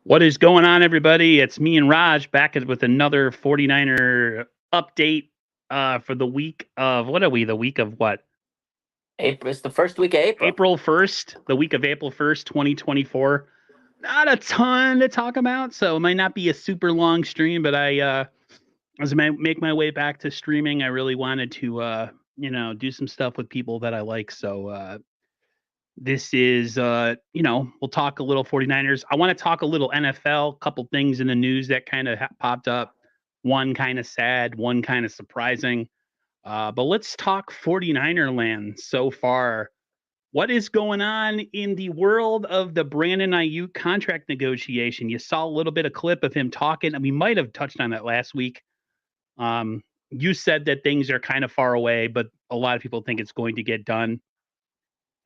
What is going on, everybody? It's me and Raj back with another 49er update for the week of, what are we, the week of what? April. It's the first week of April. April 1st, the week of April 1st, 2024. Not a ton to talk about, so it might not be a super long stream, but as I make my way back to streaming, I really wanted to, do some stuff with people that I like. So this is, we'll talk a little 49ers. I want to talk a little NFL, couple things in the news that kind of popped up. One kind of sad, one kind of surprising. But let's talk 49er land so far. What is going on in the world of the Brandon Aiyuk contract negotiation? You saw a little bit of clip of him talking, and we might have touched on that last week. You said that things are kind of far away, but a lot of people think it's going to get done.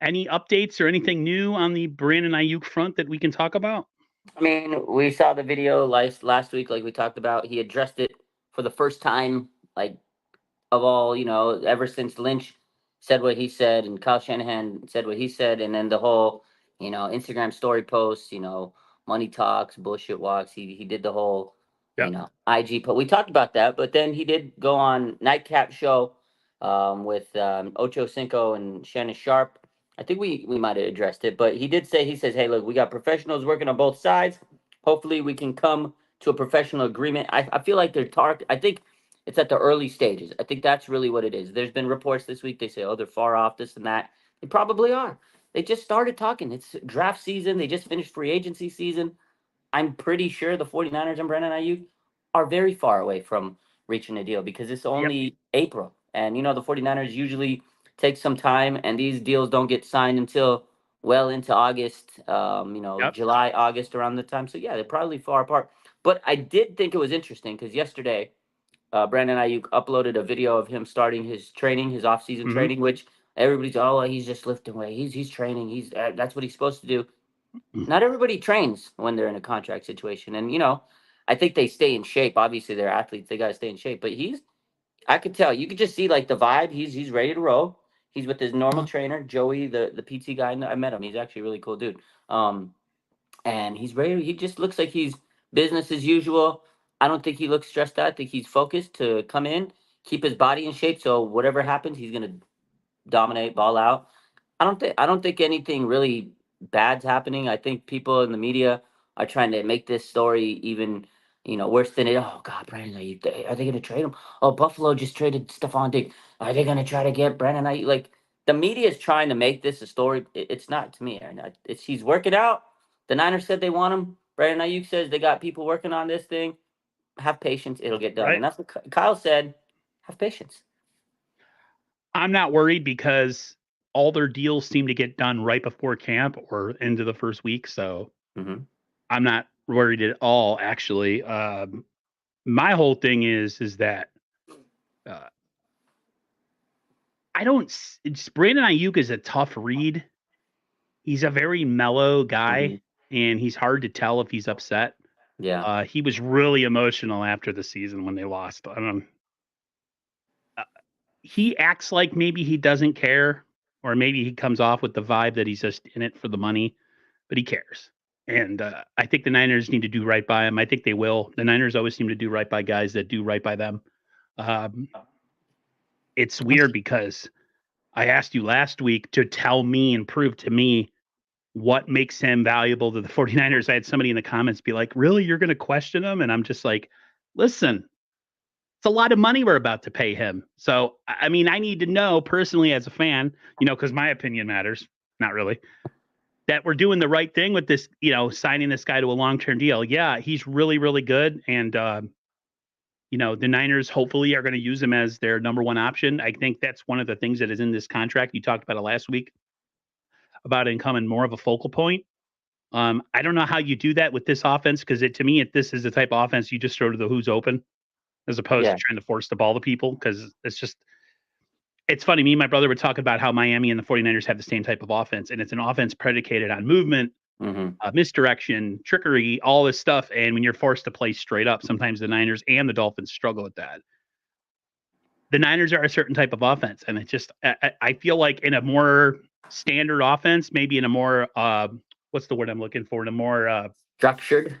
Any updates or anything new on the Brandon Aiyuk front that we can talk about? I mean, we saw the video last week, like we talked about. He addressed it for the first time, of all, ever since Lynch said what he said and Kyle Shanahan said what he said, and then the whole, Instagram story posts, money talks, bullshit walks. He did the whole, Yep. IG. But we talked about that. But then he did go on Nightcap show with Ocho Cinco and Shannon Sharp. I think we might have addressed it, but he says, hey, look, we got professionals working on both sides. Hopefully we can come to a professional agreement. I feel like I think it's at the early stages. I think that's really what it is. There's been reports this week. They say, oh, they're far off, this and that. They probably are. They just started talking. It's draft season. They just finished free agency season. I'm pretty sure the 49ers and Brandon Aiyuk are very far away from reaching a deal because it's only April. And, the 49ers usually take some time, and these deals don't get signed until well into August, July, August, around the time. So, yeah, they're probably far apart. But I did think it was interesting because yesterday, Brandon Aiyuk uploaded a video of him starting his training, his offseason training, which everybody's, he's just lifting weight. He's training. That's what he's supposed to do. Not everybody trains when they're in a contract situation. And, I think they stay in shape. Obviously, they're athletes. They got to stay in shape. But I could tell. You could just see, the vibe. He's ready to roll. He's with his normal trainer, Joey, the PT guy. I met him. He's actually a really cool dude. And he's ready. He just looks like he's business as usual. I don't think he looks stressed out. I think he's focused to come in, keep his body in shape. So whatever happens, he's gonna dominate, ball out. I don't think anything really bad's happening. I think people in the media are trying to make this story even, worse than it. Oh God, Brandon, are they gonna trade him? Oh, Buffalo just traded Stephon Diggs. Are they gonna try to get Brandon? The media is trying to make this a story. It's not to me. He's working out. The Niners said they want him. Brandon Aiyuk says they got people working on this thing. Have patience. It'll get done. Right. And that's what Kyle said. Have patience. I'm not worried because all their deals seem to get done right before camp or into the first week. So I'm not worried at all, actually. My whole thing is that Brandon Aiyuk is a tough read. He's a very mellow guy, and he's hard to tell if he's upset. Yeah. He was really emotional after the season when they lost. He acts like maybe he doesn't care, or maybe he comes off with the vibe that he's just in it for the money, but he cares. And I think the Niners need to do right by him. I think they will. The Niners always seem to do right by guys that do right by them. It's weird because I asked you last week to tell me and prove to me what makes him valuable to the 49ers. I had somebody in the comments be like, really, you're going to question him? And I'm just like, listen, it's a lot of money we're about to pay him. So, I mean, I need to know personally as a fan, because my opinion matters. Not really. That we're doing the right thing with this, signing this guy to a long-term deal. Yeah, he's really, really good. And, the Niners hopefully are going to use him as their number one option. I think that's one of the things that is in this contract. You talked about it last week about becoming more of a focal point. I don't know how you do that with this offense because to me, this is the type of offense you just throw to the who's open as opposed to trying to force the ball to people because it's funny. Me and my brother were talking about how Miami and the 49ers have the same type of offense, and it's an offense predicated on movement, misdirection, trickery, all this stuff. And when you're forced to play straight up, sometimes the Niners and the Dolphins struggle with that. The Niners are a certain type of offense, and it's just I feel like in a more standard offense, maybe in a more what's the word I'm looking for? In a more structured.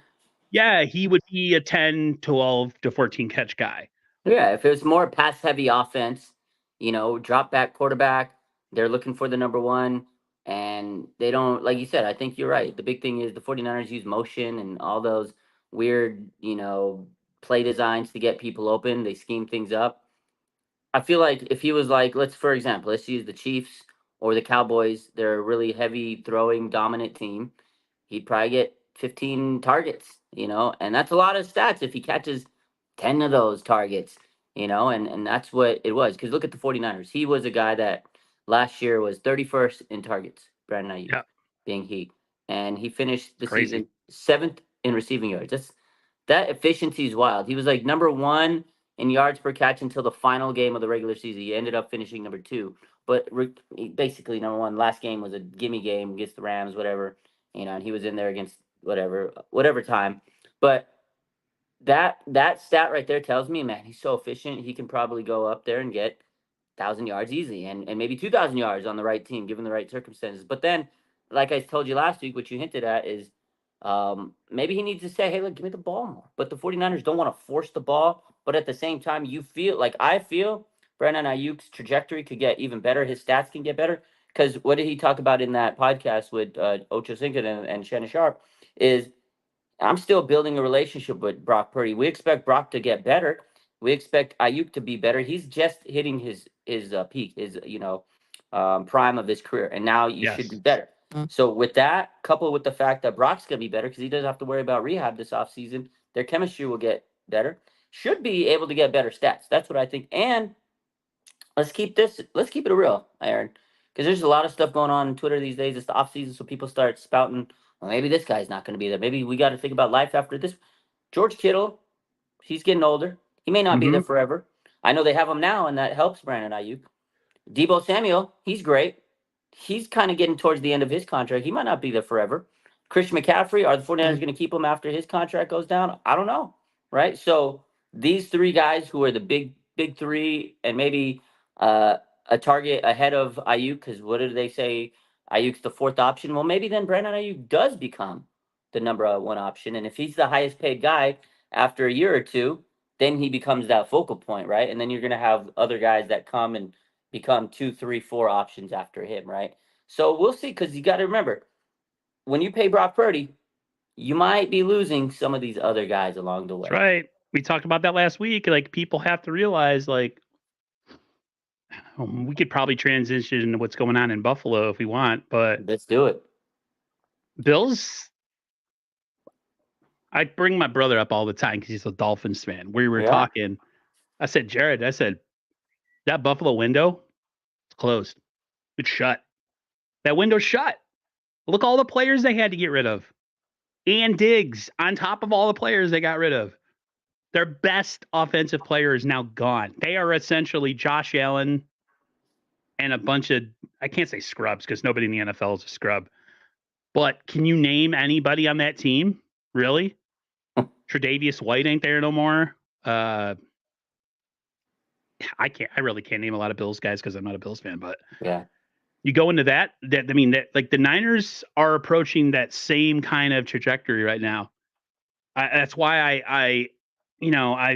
Yeah, he would be a 10, 12 to 14 catch guy. Yeah, if it was more pass heavy offense, drop back quarterback, they're looking for the number one, and they don't, like you said, I think you're right. The big thing is the 49ers use motion and all those weird, play designs to get people open. They scheme things up. I feel like if he was like, for example, let's use the Chiefs or the Cowboys, they're a really heavy throwing dominant team. He'd probably get 15 targets, and that's a lot of stats if he catches 10 of those targets, and that's what it was. Because look at the 49ers. He was a guy that last year was 31st in targets, Brandon Aiyuk, Yeah, being he. And he finished the crazy. season seventh in receiving yards. That efficiency is wild. He was like number one in yards per catch until the final game of the regular season. He ended up finishing number two, but basically number one. Last game was a gimme game against the Rams, whatever, and he was in there against whatever time. But that stat right there tells me, man, he's so efficient. He can probably go up there and get 1,000 yards easy, and maybe 2,000 yards on the right team, given the right circumstances. But then, like I told you last week, what you hinted at is maybe he needs to say, hey, look, give me the ball more. But the 49ers don't want to force the ball. But at the same time, I feel Brandon Ayuk's trajectory could get even better. His stats can get better. Because what did he talk about in that podcast with Ocho Cinco and Shannon Sharp is I'm still building a relationship with Brock Purdy. We expect Brock to get better. We expect Ayuk to be better. He's just hitting his peak, his prime of his career, and now you should be Yes. better. So with that, coupled with the fact that Brock's gonna be better because he doesn't have to worry about rehab this offseason, their chemistry will get better. Should be able to get better stats. That's what I think. And let's keep it real, Aaron, because there's a lot of stuff going on Twitter these days. It's the off season, so people start spouting. Well, maybe this guy's not going to be there. Maybe we got to think about life after this. George Kittle, he's getting older. He may not be Mm-hmm. there forever. I know they have him now, and that helps Brandon Ayuk. Debo Samuel, he's great. He's kind of getting towards the end of his contract. He might not be there forever. Christian McCaffrey, are the 49ers going to keep him after his contract goes down? I don't know. Right? So these three guys who are the big three, and maybe a target ahead of Ayuk, because what did they say? Ayuk's the fourth option. Well, maybe then Brandon Ayuk does become the number one option. And if he's the highest paid guy after a year or two, then he becomes that focal point, right? And then you're going to have other guys that come and become 2, 3, 4 options after him, right? So we'll see, because you got to remember, when you pay Brock Purdy, you might be losing some of these other guys along the That's way. right. We talked about that last week. Like, people have to realize, like, we could probably transition into what's going on in Buffalo if we want, but Let's do it. Bills. I bring my brother up all the time because he's a Dolphins fan. We were Yeah. talking. I said, Jared, that Buffalo window, it's closed. It's shut. That window's shut. Look, all the players they had to get rid of. And Diggs, on top of all the players they got rid of. Their best offensive player is now gone. They are essentially Josh Allen and a bunch of, I can't say scrubs because nobody in the NFL is a scrub. But can you name anybody on that team? Really? Tre'Davious White ain't there no more. I really can't name a lot of Bills guys because I'm not a Bills fan, but Yeah. you go into that I mean, that, like, the Niners are approaching that same kind of trajectory right now. That's why I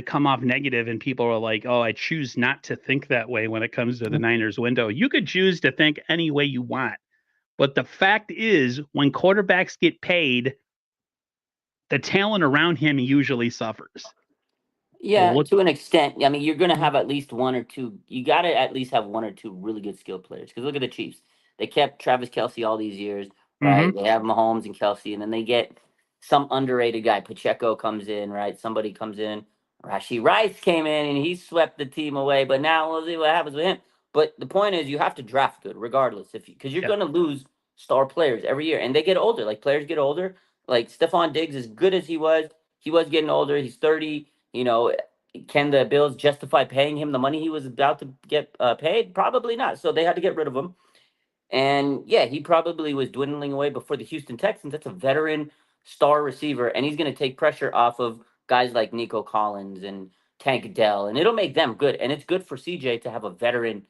come off negative and people are like, oh, I choose not to think that way when it comes to the Niners window. You could choose to think any way you want. But the fact is, when quarterbacks get paid, the talent around him usually suffers. Yeah, Look, to an extent. I mean, you're going to have at least one or two. You got to at least have one or two really good skilled players. Because look at the Chiefs. They kept Travis Kelsey all these years, right? mm-hmm, They have Mahomes and Kelsey, and then they get some underrated guy. Pacheco comes in, right? Somebody comes in. Rashi Rice came in, and he swept the team away. But now we'll see what happens with him. But the point is, you have to draft good, regardless, because you're yeah, going to lose star players every year, and they get older. Like players get older. Like Stephon Diggs, as good as he was getting older. He's 30. Can the Bills justify paying him the money he was about to get paid? Probably not. So they had to get rid of him. And yeah, he probably was dwindling away before the Houston Texans. That's a veteran star receiver, and he's going to take pressure off of guys like Nico Collins and Tank Dell, and it'll make them good. And it's good for CJ to have a veteran,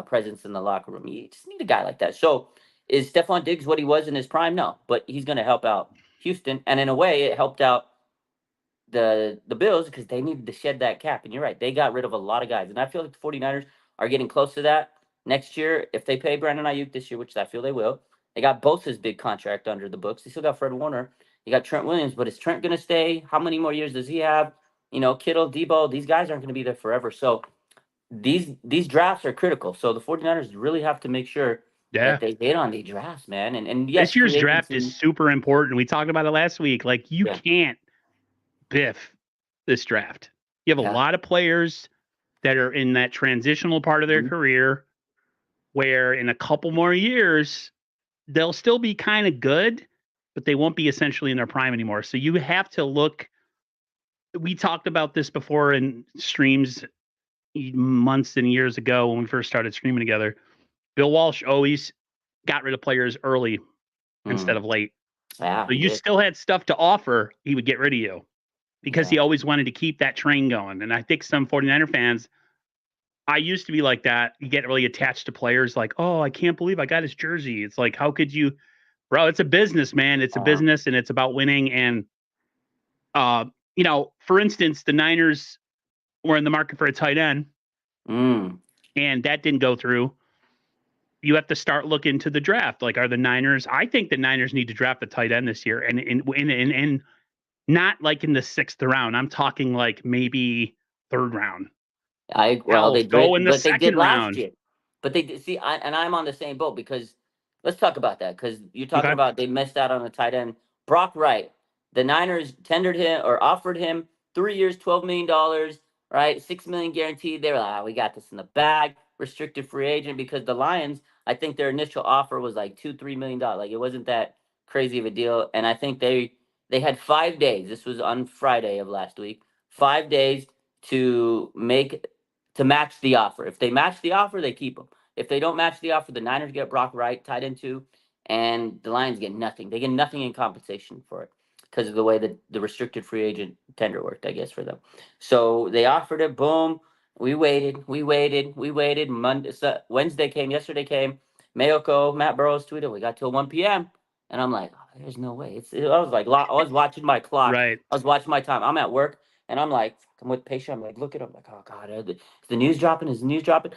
presence in the locker room. You just need a guy like that. So is Stephon Diggs what he was in his prime? No, but he's going to help out Houston, and in a way, it helped out the Bills because they needed to shed that cap. And you're right, they got rid of a lot of guys. And I feel like the 49ers are getting close to that next year. If they pay Brandon Aiyuk this year, which I feel they will, they got Bosa's big contract under the books. They still got Fred Warner. You got Trent Williams, but is Trent going to stay? How many more years does he have? Kittle, Debo, these guys aren't going to be there forever. So these drafts are critical. So the 49ers really have to make sure Yeah. that they hit on the drafts, man. And yes, This year's free draft is agency. super important. We talked about it last week. Like, you Yeah. can't biff this draft. You have a Yeah. lot of players that are in that transitional part of their career where in a couple more years, they'll still be kind of good, but they won't be essentially in their prime anymore. So you have to look. We talked about this before in streams months and years ago when we first started streaming together. Bill Walsh always got rid of players early instead of late. Yeah, So you still had stuff to offer, he would get rid of you because he always wanted to keep that train going. And I think some 49er fans, I used to be like that. You get really attached to players like, oh, I can't believe I got his jersey. It's like, how could you, bro? It's a business, man. It's a business and it's about winning. And, for instance, the Niners were in the market for a tight end and that didn't go through. You have to start looking to the draft. Like, are the Niners? I think the Niners need to draft a tight end this year, and not like in the 6th round. I'm talking like maybe 3rd round. They Go did, in the but they did 2nd last round. year. But they did, see, I'm on the same boat because let's talk about that because you're talking about they missed out on a tight end. Brock Wright, the Niners tendered him or offered him 3 years, $12 million, right? $6 million guaranteed. They were like, we got this in the bag. Restricted free agent because the Lions, I think their initial offer was like $2-3 million. Like, it wasn't that crazy of a deal. And I think they had 5 days. This was on Friday of last week. 5 days to match the offer. If they match the offer, they keep him. If they don't match the offer, the Niners get Brock Wright tied into, and the Lions get nothing. They get nothing in compensation for it because of the way that the restricted free agent tender worked, I guess, for them. So they offered it. Boom. We waited. Wednesday came. Yesterday came. Mayoko, Matt Burrows tweeted, we got till 1 p.m. And I'm like, there's no way. I was watching my clock. Right. I was watching my time. I'm at work. And I'm like, I'm with patient. I'm like, look at him. Like, oh God, is the news dropping? Is the news dropping?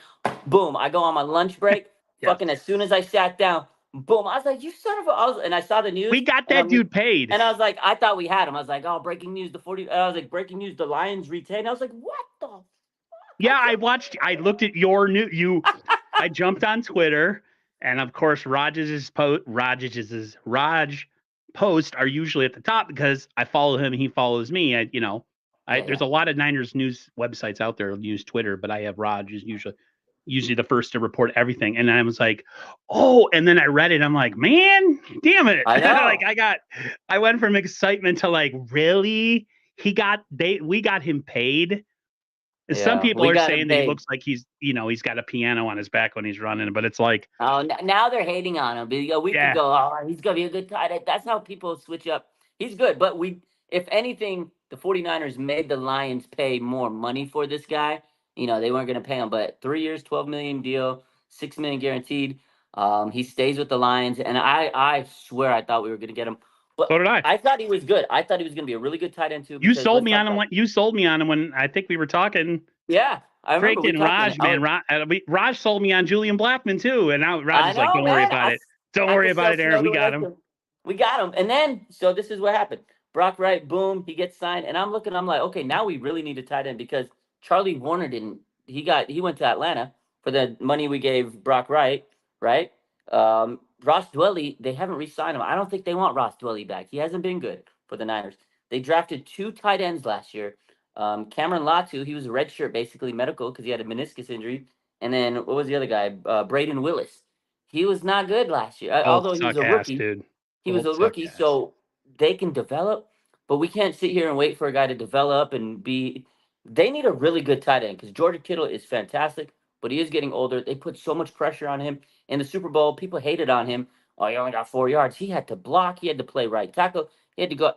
Boom! I go on my lunch break. Fucking as soon as I sat down, boom! I was like, you son of a! And I saw the news. We got that dude paid. And I was like, I thought we had him. I was like, oh, breaking news! I was like, breaking news! The Lions retain. I was like, what the? Yeah, I looked at your new. I jumped on Twitter, and of course, Raj posts are usually at the top because I follow him and he follows me. There's a lot of Niners news websites out there who use Twitter, but I have Raj is usually the first to report everything. And I was like, oh, and then I read it. I'm like, man, damn it. I know. I went from excitement to like, really? We got him paid. Some people are saying that he looks like he's got a piano on his back when he's running, but it's like, oh, now they're hating on him. A week ago, oh, he's gonna be a good tight end. That's how people switch up. He's good, but if anything, the 49ers made the Lions pay more money for this guy. They weren't gonna pay him, but 3 years, $12 million deal, $6 million guaranteed. He stays with the Lions, and I swear I thought we were gonna get him. But so did I. I thought he was good. I thought he was going to be a really good tight end too. You sold me on him. You sold me on him when I think we were talking. Yeah, I remember. Freaking Raj, man. Raj sold me on Julian Blackmon too, and now Raj is like, "Don't worry about it. Don't worry about it, Aaron. We got him. We got him." And then, so this is what happened. Brock Wright, boom, he gets signed, and I'm looking. I'm like, okay, now we really need a tight end because Charlie Warner didn't. He went to Atlanta for the money we gave Brock Wright, right? Ross Dwelly, they haven't re-signed him. I don't think they want Ross Dwelly back. He hasn't been good for the Niners. They drafted 2 tight ends last year. Cameron Latu, he was a redshirt, basically medical because he had a meniscus injury. And then what was the other guy? Braden Willis. He was not good last year, although he was a rookie. Dude. He was a rookie, so they can develop. But we can't sit here and wait for a guy to develop and be. They need a really good tight end because George Kittle is fantastic, but he is getting older. They put so much pressure on him. In the Super Bowl, people hated on him. Oh, he only got 4 yards. He had to block. He had to play right tackle. He had to go.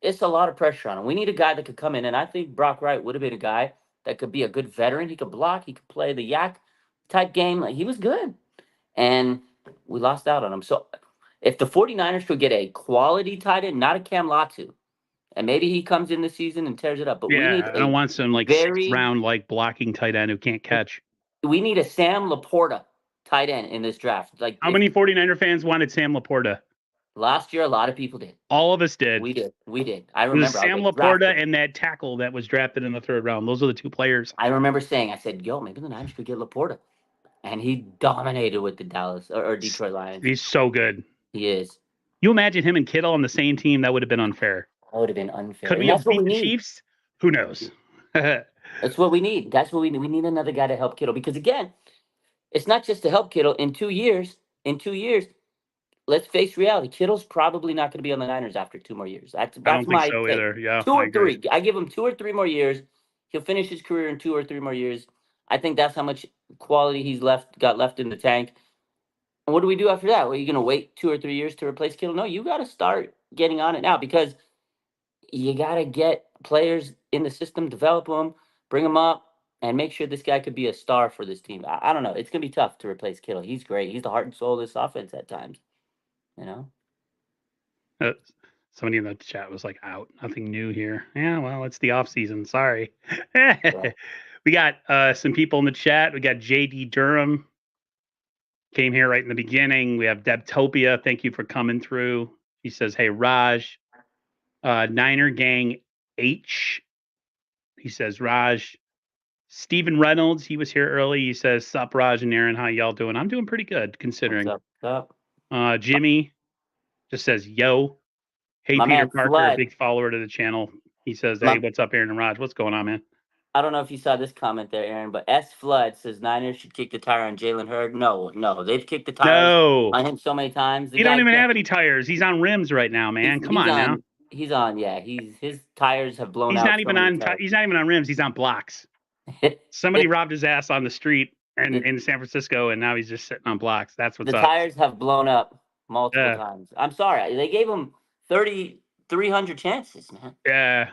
It's a lot of pressure on him. We need a guy that could come in, and I think Brock Wright would have been a guy that could be a good veteran. He could block. He could play the yak type game. Like, he was good, and we lost out on him. So if the 49ers could get a quality tight end, not a Cam Latu, And maybe he comes in this season and tears it up. But we need I don't want some like sixth very round like blocking tight end who can't catch. we need a Sam Laporta tight end in this draft. Like How many 49er fans wanted Sam Laporta? last year, a lot of people did. All of us did. We did. I It was remember. Sam Laporta and that tackle that was drafted in the 3rd round. Those are the 2 players. I remember saying, I said, yo, maybe the Niners could get Laporta. And he dominated with the Dallas or Detroit Lions. He's so good. He is. You imagine him and Kittle on the same team? That would have been unfair. That would have been unfair. Could we have beat the Chiefs? Who knows? That's what we need. That's what we need. We need another guy to help Kittle. Because again, it's not just to help Kittle. In 2 years, let's face reality. Kittle's probably not going to be on the Niners after 2 more years. That's I don't think my so take. either. Yeah, 2 or 3. I give him 2 or 3 more years. He'll finish his career in 2 or 3 more years. I think that's how much quality he's got left in the tank. And what do we do after that? Well, you going to wait 2 or 3 years to replace Kittle? No, you got to start getting on it now because you got to get players in the system, develop them, bring them up, and make sure this guy could be a star for this team. I don't know. It's going to be tough to replace Kittle. He's great. He's the heart and soul of this offense at times. You know? Somebody in the chat was like, out. Nothing new here. Yeah, well, it's the offseason. Sorry. Yeah. We got some people in the chat. We got JD Durham. Came here right in the beginning. We have Debtopia. Thank you for coming through. He says, hey, Raj. Niner Gang H. He says, Raj. Steven Reynolds. He was here early. He says, sup, Raj and Aaron. How y'all doing? I'm doing pretty good, considering. What's up? Jimmy just says, yo. Hey, My Peter man, Parker, Flood. a big follower to the channel. He says, hey, what's up, Aaron and Raj? What's going on, man? I don't know if you saw this comment there, Aaron, but S Flood says Niners should kick the tire on Jalen Hurd. No, they've kicked the tires on him so many times. He don't even have any tires. He's on rims right now, man. Come on now. He's on, yeah. His tires have blown out. He's not even on rims. He's on blocks. Somebody robbed his ass on the street in San Francisco, and now he's just sitting on blocks. That's what's up. The tires have blown up multiple times. I'm sorry. They gave him 300 chances, man. Yeah.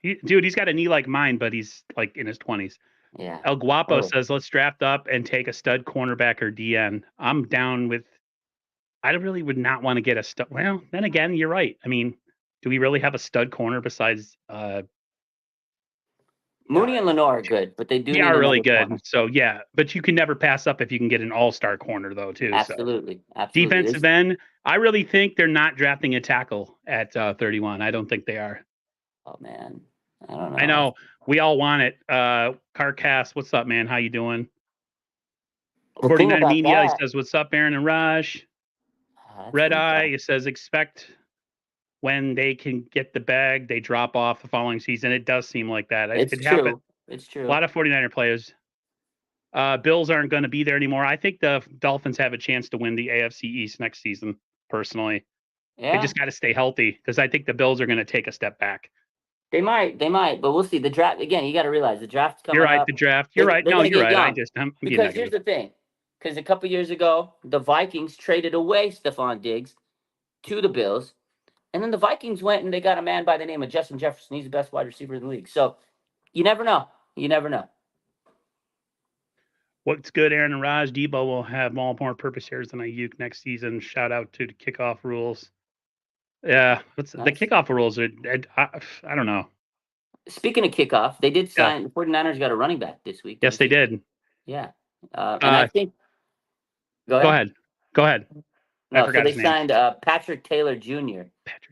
He's got a knee like mine, but he's like in his 20s. Yeah. El Guapo says, let's draft up and take a stud cornerback or DN. I'm down with. I really would not want to get a stud. Well, then again, you're right. I mean, do we really have a stud corner besides Mooney and Lenore are good, but they do. They are really good. Corner. So yeah, but you can never pass up if you can get an all-star corner though too. Absolutely. So. Absolutely. Defensive end. I really think they're not drafting a tackle at 31. I don't think they are. Oh man. I don't know. I know we all want it. Carcass, what's up, man? How you doing? 49 Media he says, what's up, Aaron and Raj? Red Eye, it says, expect when they can get the bag, they drop off the following season. It does seem like that. It's true. It's true. A lot of 49er players. Bills aren't going to be there anymore. I think the Dolphins have a chance to win the AFC East next season, personally. Yeah. They just got to stay healthy because I think the Bills are going to take a step back. They might, but we'll see. The draft, again, you got to realize the draft's coming up. You're right, up. The draft. You're right. No, you're right. I'm because here's the thing. Because a couple years ago, the Vikings traded away Stephon Diggs to the Bills. And then the Vikings went and they got a man by the name of Justin Jefferson. He's the best wide receiver in the league. So you never know. You never know. What's good, Aaron and Raj? Debo will have more purpose shares than Aiyuk next season. Shout out to the kickoff rules. Yeah, the kickoff rules are, I don't know. Speaking of kickoff, they did sign, the 49ers got a running back this week. Yes, they did. Yeah. And I think, go ahead. No, so they signed Patrick Taylor Jr.,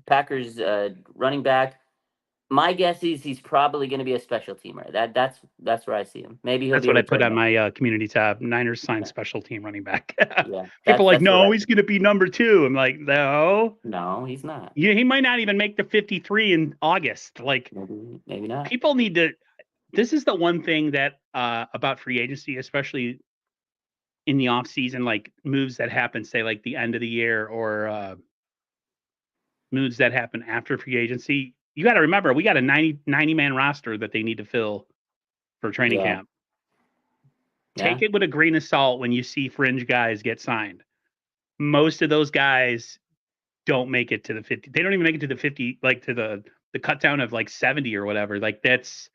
Packers running back. My guess is he's probably going to be a special teamer. That's where I see him. Maybe that's what I put on my community tab. Niners signed special team running back. People are like, no, he's going to be number 2. I'm like, no, he's not. He might not even make the 53 in August. Like, maybe not. People need to. This is the one thing that about free agency, especially in the off season, like moves that happen, say like the end of the year or moves that happen after free agency. You got to remember, we got a 90-man roster that they need to fill for training camp. Take it with a grain of salt when you see fringe guys get signed. Most of those guys don't make it to the 50. They don't even make it to the 50, like to the cut down of like 70 or whatever. Like that's,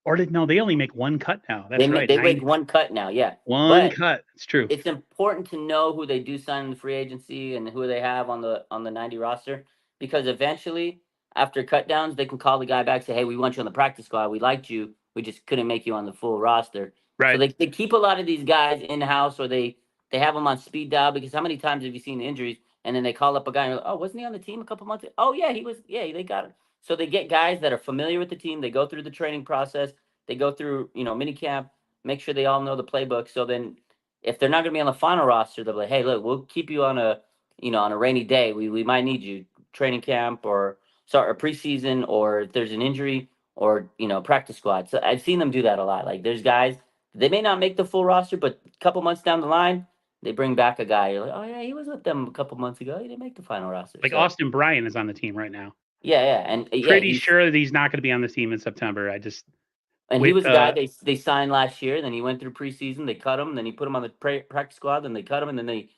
or they only make one cut now. That's right. They make one cut now. Yeah. One cut. It's true. It's important to know who they do sign in the free agency and who they have on the 90 roster, because eventually after cut downs, they can call the guy back, say, hey, we want you on the practice squad. We liked you. We just couldn't make you on the full roster. So Right. they keep a lot of these guys in house, or they have them on speed dial, because how many times have you seen injuries and then they call up a guy and like, oh, wasn't he on the team a couple months ago? Oh yeah, he was. Yeah, they got him. So they get guys that are familiar with the team. They go through the training process. They go through, mini camp, make sure they all know the playbook. So then if they're not going to be on the final roster, they'll be like, hey, look, we'll keep you on a rainy day. We might need you training camp, or start a preseason, or if there's an injury, or practice squad. So I've seen them do that a lot. Like there's guys, they may not make the full roster, but a couple months down the line, they bring back a guy. You're like, oh yeah, he was with them a couple months ago. He didn't make the final roster. Like So Austin Bryan is on the team right now. yeah, and yeah, Pretty sure that he's not going to be on the team in September. he With was a guy they signed last year. Then he went through preseason. They cut him. Then he put him on the practice squad. Then they cut him, and then they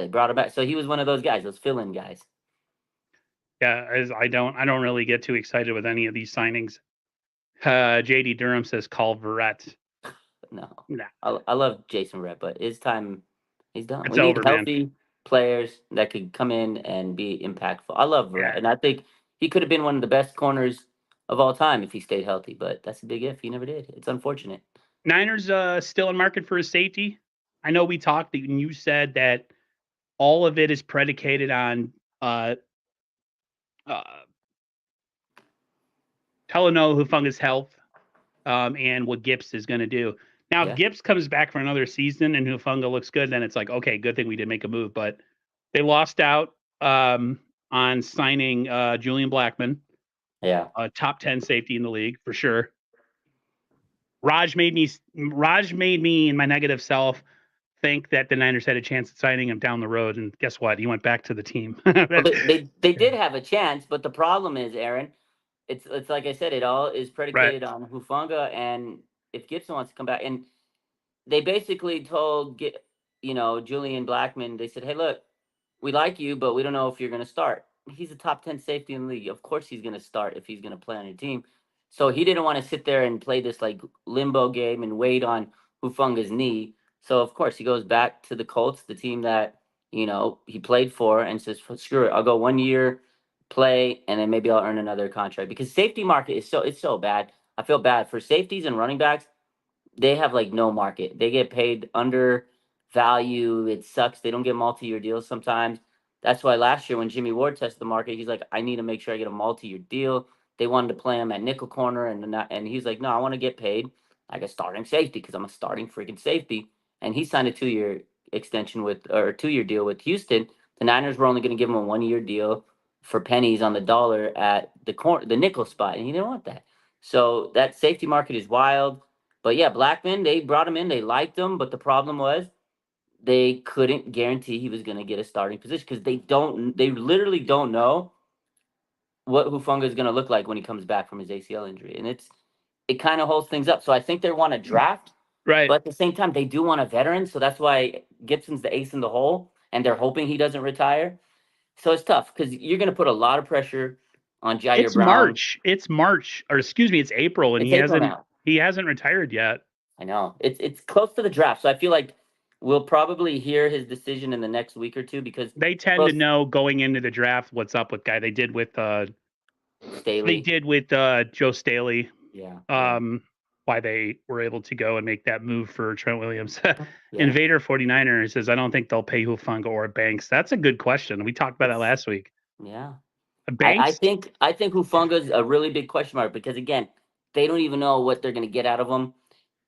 brought him back. So he was one of those guys, those fill-in guys. Yeah, as I don't really get too excited with any of these signings. JD Durham says call Verrett. No, Nah, I love Jason Verrett, but his time, he's done. it's We need over, man. healthy players that could come in and be impactful. I love Verrett, Yeah. and I think he could have been one of the best corners of all time if he stayed healthy. But that's a big if. He never did. It's unfortunate. Niners still in market for a safety. I know we talked and you said that all of it is predicated on uh Talanoa Hufunga's health, and what Gibbs is going to do. Now, if Yeah, Gibbs comes back for another season and Hufunga looks good, then it's like, okay, good thing we did make a move. But they lost out on signing Julian Blackman, yeah. a top 10 safety in the league for sure. Raj made me and my negative self think that the Niners had a chance at signing him down the road, and guess what? He went back to the team. Well, they did have a chance, but the problem is, Aaron, it's like I said, it all is Right. predicated on Hufanga, and if Gibson wants to come back, and they basically told Julian Blackman, they said, hey, look, we like you, but we don't know if you're going to start. He's a top 10 safety in the league. Of course he's going to start if he's going to play on your team. So he didn't want to sit there and play this like limbo game and wait on Hufunga's knee. So of course he goes back to the Colts, the team that, he played for, and says, screw it, I'll go 1 year, play, and then maybe I'll earn another contract. Because safety market it's so bad. I feel bad for safeties and running backs. They have like no market. They get paid under value. It sucks. They don't get multi-year deals sometimes. That's why last year when Jimmy Ward tested the market, he's like, I need to make sure I get a multi-year deal. They wanted to play him at nickel corner, and he's like, no, I want to get paid like a starting safety because I'm a starting freaking safety. And he signed a 2 year extension or a 2 year deal with Houston. The Niners were only going to give him a 1 year deal for pennies on the dollar at the nickel spot, and he didn't want that. So that safety market is wild. But yeah, Blackman, they brought him in. They liked him, but the problem was they couldn't guarantee he was going to get a starting position because they literally don't know what Hufunga is going to look like when he comes back from his ACL injury, and it kind of holds things up. So I think they want to draft, Right. but at the same time they do want a veteran. So that's why Gibson's the ace in the hole, and they're hoping he doesn't retire. So it's tough because you're going to put a lot of pressure on Jair It's Brown. March. It's March, or excuse me, it's April, and It's April now. he hasn't retired yet. I know it's close to the draft, so I feel like we'll probably hear his decision in the next week or two because They tend to know going into the draft what's up with guy. They did with Staley. Joe Staley. Yeah. Why they were able to go and make that move for Trent Williams. Yeah. Invader 49er says, I don't think they'll pay Hufanga or Banks. That's a good question. We talked about that last week. Yeah. I Banks, think Hufunga's a really big question mark because again, they don't even know what they're gonna get out of him.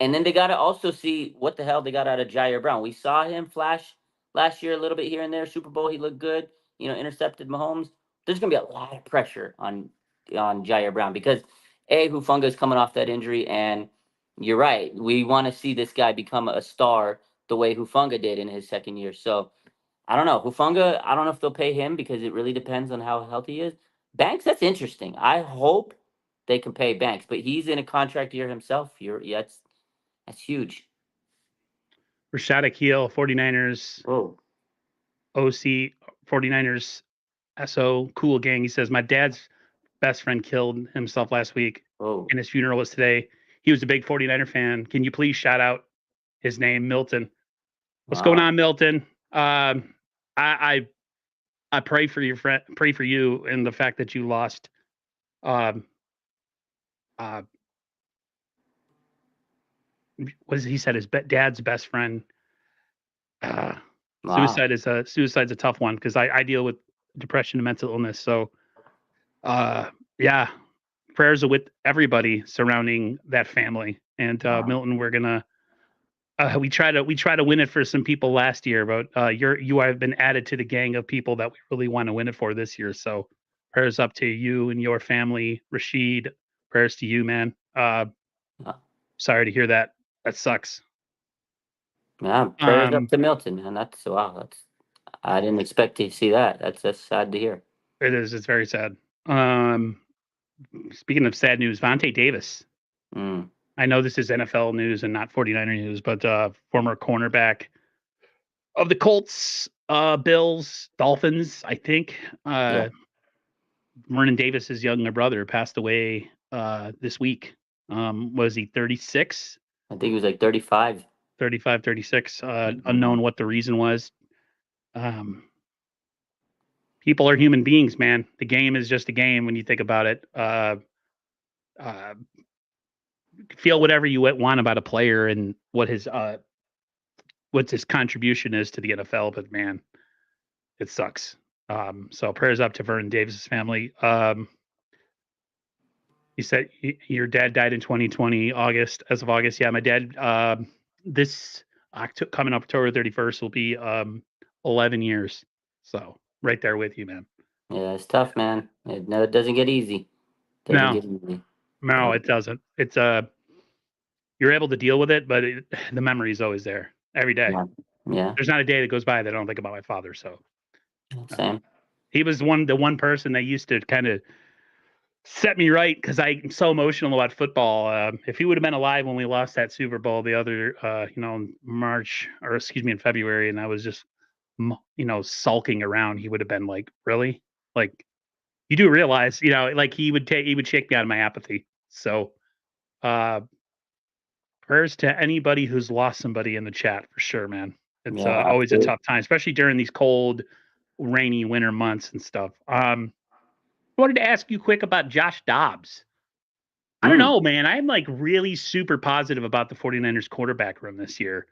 And then they gotta also see what the hell they got out of Jair Brown. We saw him flash last year a little bit here and there. Super Bowl, he looked good, intercepted Mahomes. There's gonna be a lot of pressure on Jair Brown because Hufanga is coming off that injury, and you're right. We want to see this guy become a star the way Hufanga did in his second year. So I don't know. Hufanga, I don't know if they'll pay him because it really depends on how healthy he is. Banks, that's interesting. I hope they can pay Banks, but he's in a contract year himself. That's huge. Rashad Akil, 49ers, Whoa. OC, 49ers, SO, cool gang. He says, my dad's best friend killed himself last week, Whoa. and his funeral was today. He was a big 49er fan. Can you please shout out his name, Milton? What's going Wow. on, Milton? I pray for your friend, pray for you and the fact that you lost Um, uh, was he said his dad's best friend. Uh, Wow. Suicide's a tough one because I deal with depression and mental illness. So yeah, prayers are with everybody surrounding that family. And Wow. Milton, we're gonna we try to win it for some people last year, but you have been added to the gang of people that we really want to win it for this year. So prayers up to you and your family, Rashid. Prayers to you, man. Yeah. Sorry to hear that. That sucks. Yeah, prayers up Um, to Milton, man. That's wow. That's I didn't expect to see that. That's sad to hear. it is. It's very sad. Um, Speaking of sad news, Vontae Davis. Mm, I know this is NFL news and not 49er news, but former cornerback of the Colts, Bills, Dolphins, I think. yeah, Vernon Davis's younger brother passed away this week. Was he 36? I think he was like 35. 35, 36. Yeah, Unknown what the reason was. Um, People are human beings, man. The game is just a game when you think about it. Uh, feel whatever you want about a player and what his contribution is to the NFL, but man, it sucks. So prayers up to Vernon Davis's family. You said your dad died in 2020, August, as of August. Yeah, my dad, this coming up October 31st will be 11 years. So right there with you, man. it's tough, man. No, it doesn't get easy. Doesn't No, get easy. no, Uh, it doesn't. It's you're able to deal with it, but the memory is always there every day. yeah, yeah, There's not a day that goes by that I don't think about my father. So uh, same. he was the one person that used to kind of set me right because I'm so emotional about football. If he would have been alive when we lost that Super Bowl the other, in March or excuse me, in February, and I was just, sulking around, he would have been like, "Really?" Like, you do realize, like he would shake me out of my apathy. So, uh, prayers to anybody who's lost somebody in the chat for sure, man. It's Yeah, always a absolutely. tough time, especially during these cold, rainy winter months and stuff. I wanted to ask you quick about Josh Dobbs. I don't Mm, know, man. I'm like really super positive about the 49ers quarterback room this year.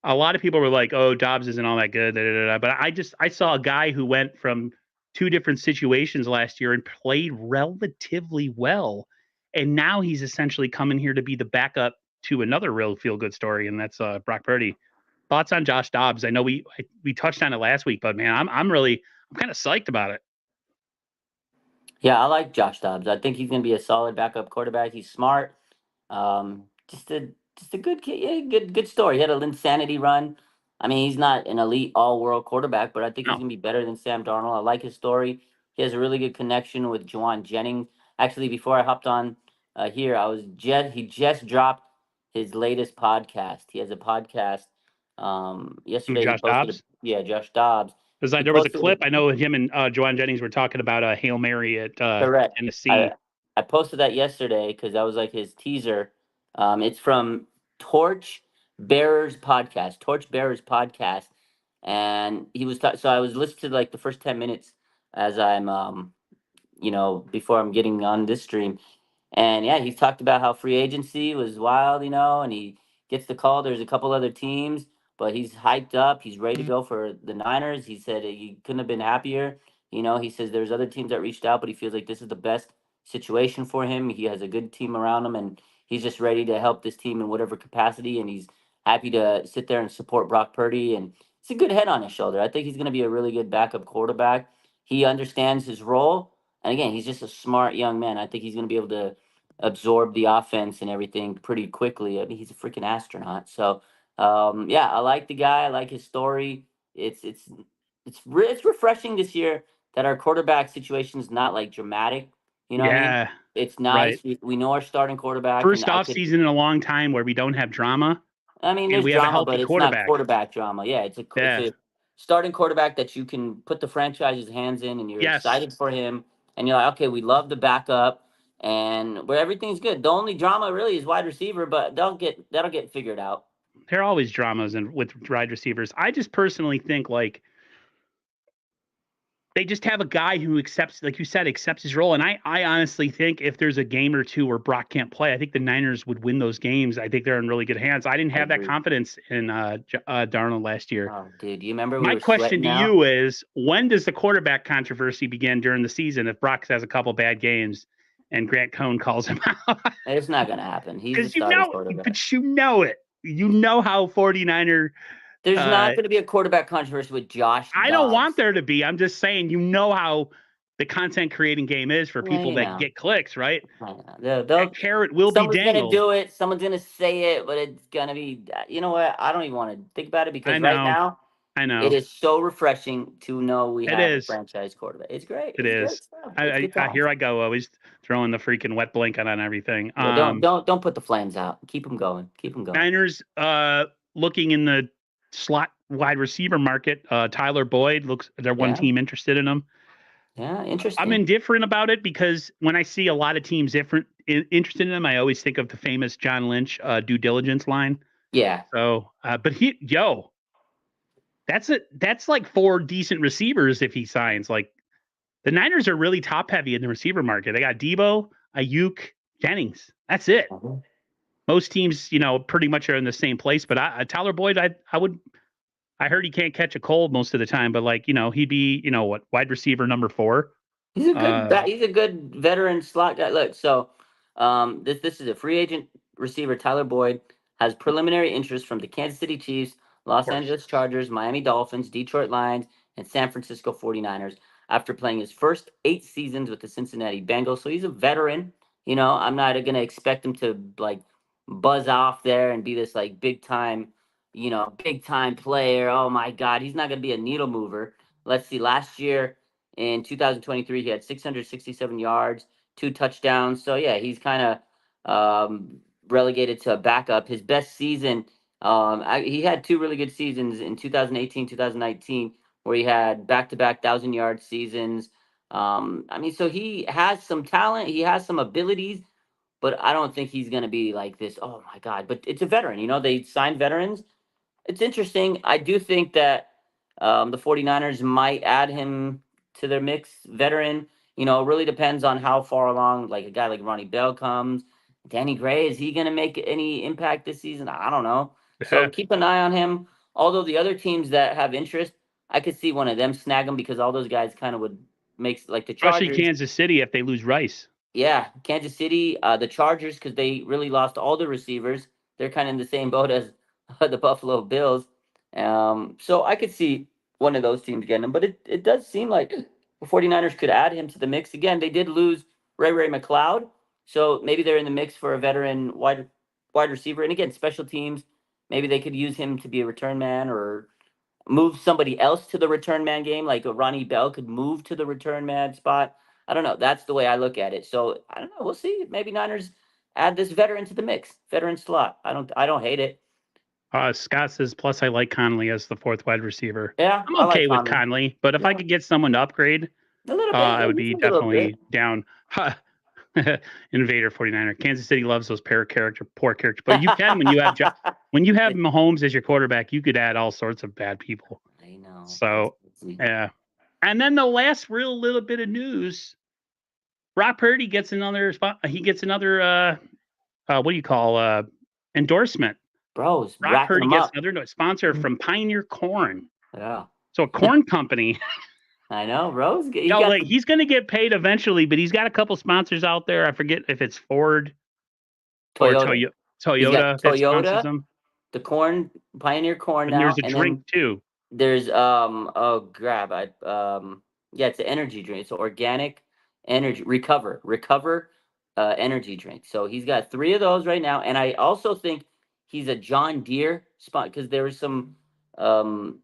A lot of people were like, "Oh, Dobbs isn't all that good." Da, da, da, da. But I saw a guy who went from two different situations last year and played relatively well, and now he's essentially coming here to be the backup to another real feel good story, and that's Brock Purdy. Thoughts on Josh Dobbs? I know we touched on it last week, but man, I'm kind of psyched about it. yeah, I like Josh Dobbs. I think he's gonna be a solid backup quarterback. He's smart. Just a good kid. Yeah, good story. He had a insanity run. I mean, he's not an elite all world quarterback, but I think he's No, gonna be better than Sam Darnold. I like his story. He has a really good connection with Juwan Jennings. Actually, before I hopped on here, he just dropped his latest podcast. He has a podcast. who, Yesterday he Josh posted a Dobbs? yeah, Josh Dobbs. Because He there was a posted a clip. I know him and Joanne Jennings were talking about a Hail Mary at correct. I Tennessee. I posted that yesterday because that was like his teaser. It's from Torch Bearers podcast. Torch Bearers podcast, and so I was listening to like the first 10 minutes as I'm before I'm getting on this stream. And yeah, he's talked about how free agency was wild, and he gets the call. There's a couple other teams, but he's hyped up. He's ready to go for the Niners. He said he couldn't have been happier. He says there's other teams that reached out, but he feels like this is the best situation for him. He has a good team around him, and he's just ready to help this team in whatever capacity. And he's happy to sit there and support Brock Purdy. And it's a good head on his shoulder. I think he's going to be a really good backup quarterback. He understands his role. And again, he's just a smart young man. I think he's going to be able to absorb the offense and everything pretty quickly. I mean, he's a freaking astronaut. So, yeah, I like the guy. I like his story. It's refreshing this year that our quarterback situation is not like dramatic. You know what I mean? Yeah, It's right. nice. We know our starting quarterback, and First I off could. season in a long time where we don't have drama I mean, and there's we have a drama, healthy but it's not quarterback. quarterback drama. Yeah, it's Yeah. a starting quarterback that you can put the franchise's hands in, and you're Yes. excited for him, and you're like, okay, we love the backup, and where everything's good. The only drama really is wide receiver, but that'll get figured out. There are always dramas and with wide receivers. I just personally think like they just have a guy who accepts, like you said, accepts his role. And I honestly think if there's a game or two where Brock can't play, I think the Niners would win those games. I think they're in really good hands. I didn't I have that agree. confidence in Darnold last year. Oh, dude, you remember we My were question sweating to out? you is, when does the quarterback controversy begin during the season if Brock has a couple bad games and Grant Cohn calls him out? It's not gonna happen. He's the Because starting quarterback. but you know it. You know how 49er There's uh, not gonna be a quarterback controvery with Josh I don't want Dobbs. there to be. I'm just saying, you know how the content creating game is for Well, people you that know, get clicks, right? I know. That carrot will be Someone's gonna dangled. do it. Someone's gonna say it, but it's gonna be. You know what? I don't even want to think about it I because right know. now I it know. is so refreshing to know we It have a is. franchise quarterback. It's great. It It's great is. stuff. It's good Here times. I go, always throwing the freaking wet blanket on everything. Yeah, don't put the flames out. Keep them going. Keep them going. Niners looking in the slot wide receiver market. Tyler Boyd looks, they're one Yeah, team interested in him. yeah, I'm interesting. indifferent about it because when I see a lot of teams interested in him, I always think of the famous John Lynch due diligence line. Yeah, So, but that's like four decent receivers if he signs. Like the Niners are really top heavy in the receiver market. They got Debo, Aiyuk, Jennings. That's it. mhm. Most teams, pretty much are in the same place. But Tyler Boyd, I would. I heard he can't catch a cold most of the time, but like he'd be what, wide receiver number 4. He's a good veteran slot guy. Look, so this is a free agent receiver. Tyler Boyd has preliminary interest from the Kansas City Chiefs, Of Los course. Angeles Chargers, Miami Dolphins, Detroit Lions, and San Francisco 49ers after playing his first 8 seasons with the Cincinnati Bengals. So he's a veteran. I'm not going to expect him to like buzz off there and be this like big time player. Oh my God, he's not going to be a needle mover. Let's see. Last year in 2023, he had 667 yards, 2 touchdowns. So yeah, he's kind of relegated to a backup. His best season, he had 2 really good seasons in 2018, 2019, where he had back-to-back 1,000-yard seasons. So he has some talent, he has some abilities, but I don't think he's going to be like this. Oh my God! But it's a veteran. They signed veterans. It's interesting. I do think that the 49ers might add him to their mix. Veteran, it really depends on how far along, like a guy like Ronnie Bell comes. Danny Gray, is he going to make any impact this season? I don't know. So keep an eye on him. Although the other teams that have interest, I could see one of them snag him because all those guys kind of would make, like the Especially Chargers. Kansas City if they lose Rice. Yeah, Kansas City, the Chargers, because they really lost all the receivers. They're kind of in the same boat as the Buffalo Bills. So I could see one of those teams getting him, but it does seem like the 49ers could add him to the mix. Again, they did lose Ray McLeod, so maybe they're in the mix for a veteran wide receiver. And again, special teams, maybe they could use him to be a return man or move somebody else to the return man game, like a Ronnie Bell could move to the return man spot. I don't know. That's the way I look at it. So I don't know. We'll see. Maybe Niners add this veteran to the mix, veteran slot. I don't hate it. Scott says, plus I like Conley as the 4th wide receiver. Yeah, I'm I like okay with Conley. Conley, but if I Yeah, could get someone to upgrade, a little bit. I Yeah, would just be a little bit. definitely down. Invader 49er. Kansas City loves those poor character. But you can when you have Mahomes as your quarterback, you could add all sorts of bad people. I know. So yeah. And then the last real little bit of news, Brock Purdy gets another spot. He gets another what do you call endorsement. Bros, Brock racking Purdy them gets up. another sponsor from Pioneer Corn. Yeah, So a corn company. I know, bros. He got Like the he's going to get paid eventually, but he's got a couple sponsors out there. I forget if it's Ford or Toyota. He's got Toyota that sponsors Toyota, them. the corn, Pioneer Corn And there's now, a and drink then too. there's yeah, it's an energy drink. It's an organic energy recover energy drink. So he's got 3 of those right now, and I also think he's a John Deere spot because there was some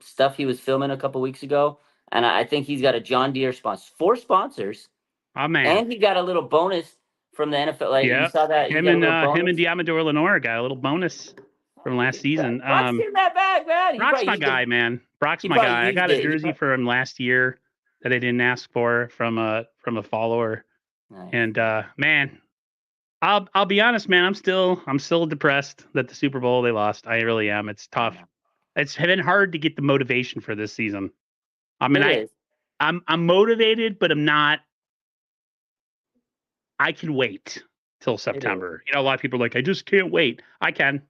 stuff he was filming a couple weeks ago, and I think he's got a John Deere sponsor, 4 sponsors, Oh man. and he got a little bonus from the NFL. Like you Yeah. saw that he Him got a and little him and bonus. Diamador Lenore got a little bonus from last season. Brock's getting that bag, man. He Brock's probably my used it. guy, man. Brock's He my probably guy. I used got a it. jersey for him last year that I didn't ask for from a follower. Nice. And man, I'll be honest, man. I'm still depressed that the Super Bowl they lost. I really am. It's tough. It's been hard to get the motivation for this season. I mean, It is. I'm motivated, but I'm not. I can wait till September. A lot of people are like, I just can't wait. I can.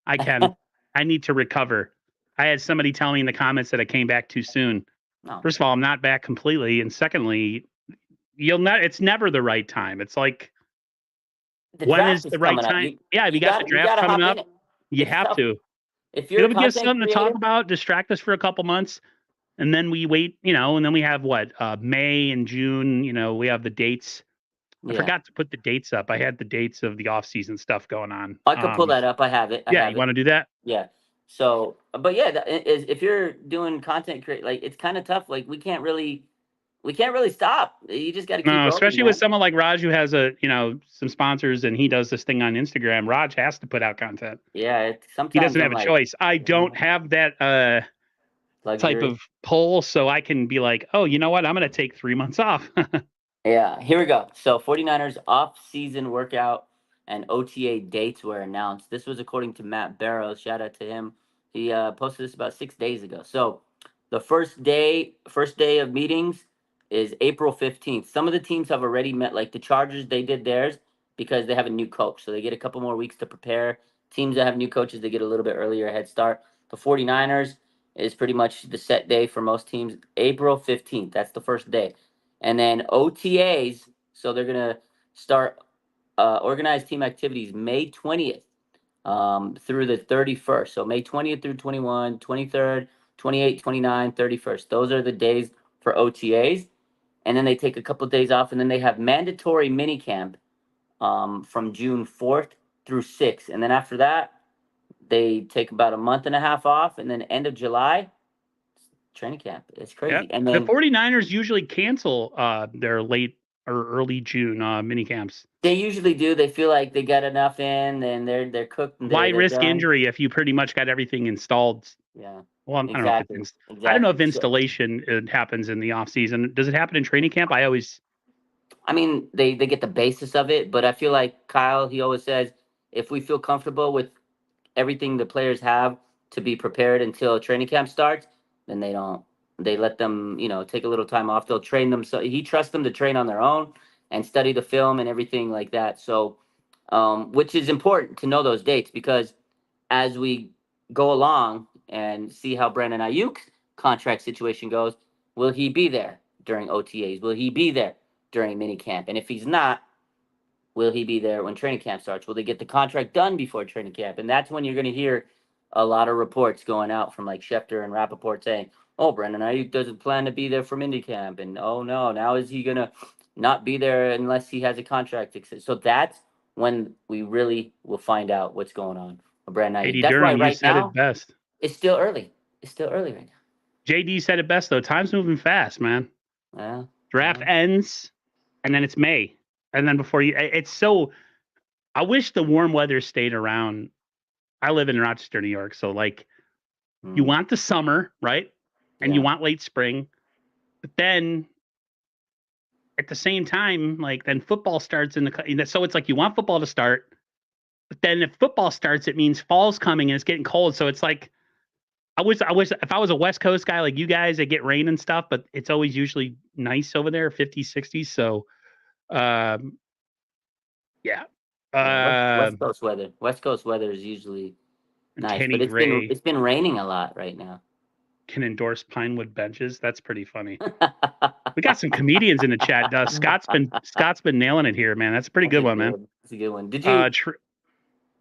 I need to recover. I had somebody tell me in the comments that I came back too soon. No. First of all, I'm not back completely, and secondly, it's never the right time. It's like, when is the right time? If you got the draft coming up, you have to. If you're It'll give us something to talk about, distract us for a couple months, and then we wait, and then we have May and June, we have the dates. I forgot to put the dates up. I had the dates of the offseason stuff going on. I could pull that up. I have it. You want to do that? Yeah. So, but yeah, if you're doing content like, it's kind of tough. Like, we can't really stop. You just got to keep going, especially with someone like Raj who has some sponsors, and he does this thing on Instagram. Raj has to put out content. Yeah, sometimes he doesn't have a choice. I don't have that type of pull, so I can be like, oh, you know what? I'm going to take 3 months off. Yeah, here we go. So 49ers off-season workout and OTA dates were announced. This was according to Matt Barrows. Shout out to him. He posted this about 6 days ago. So the first day of meetings is April 15th. Some of the teams have already met, like the Chargers, they did theirs because they have a new coach. So they get a couple more weeks to prepare. Teams that have new coaches, they get a little bit earlier head start. The 49ers is pretty much the set day for most teams. April 15th, that's the first day. And then OTAs, so they're going to start organized team activities May 20th through the 31st. So May 20th through 21, 23rd, 28, 29, 31st. Those are the days for OTAs. And then they take a couple of days off, and then they have mandatory minicamp from June 4th through 6th. And then after that, they take about a month and a half off, and then end of July, training camp. It's crazy. Yep. And then the 49ers usually cancel their late or early June mini camps. They usually do. They feel like they got enough in, and they're cooked. And why risk injury if you pretty much got everything installed? Yeah. Well, I don't know if installation happens in the off season. Does it happen in training camp? I mean, they get the basis of it, but I feel like Kyle, he always says, if we feel comfortable with everything the players have to be prepared until training camp starts, then they let them, take a little time off. They'll train them. So he trusts them to train on their own and study the film and everything like that. So, which is important to know those dates, because as we go along and see how Brandon Aiyuk's contract situation goes, will he be there during OTAs? Will he be there during minicamp? And if he's not, will he be there when training camp starts? Will they get the contract done before training camp? And that's when you're going to hear a lot of reports going out from like Schefter and Rappaport saying, oh, Brandon Aiyuk doesn't plan to be there for minicamp. And oh, no, now is he going to not be there unless he has a contract? So that's when we really will find out what's going on with Brandon Aiyuk. That's Durham, why right now, it best. It's still early. It's still early right now. JD said it best, though. Time's moving fast, man. Yeah. Draft ends, and then it's May. And then it's so, I wish the warm weather stayed around. I live in Rochester, New York. So you want the summer, right? And you want late spring, but then at the same time, then football starts so it's like, you want football to start, but then if football starts, it means fall's coming and it's getting cold. So it's like, I wish if I was a West Coast guy like you guys, it get rain and stuff, but it's always usually nice over there, 50s, 60s. So, yeah. West Coast weather is usually nice, but it's been raining a lot right now. Can endorse Pinewood benches. That's pretty funny. We got some comedians in the chat. Scott's been nailing it here, man. That's a pretty good one, man. That's a good one. Did you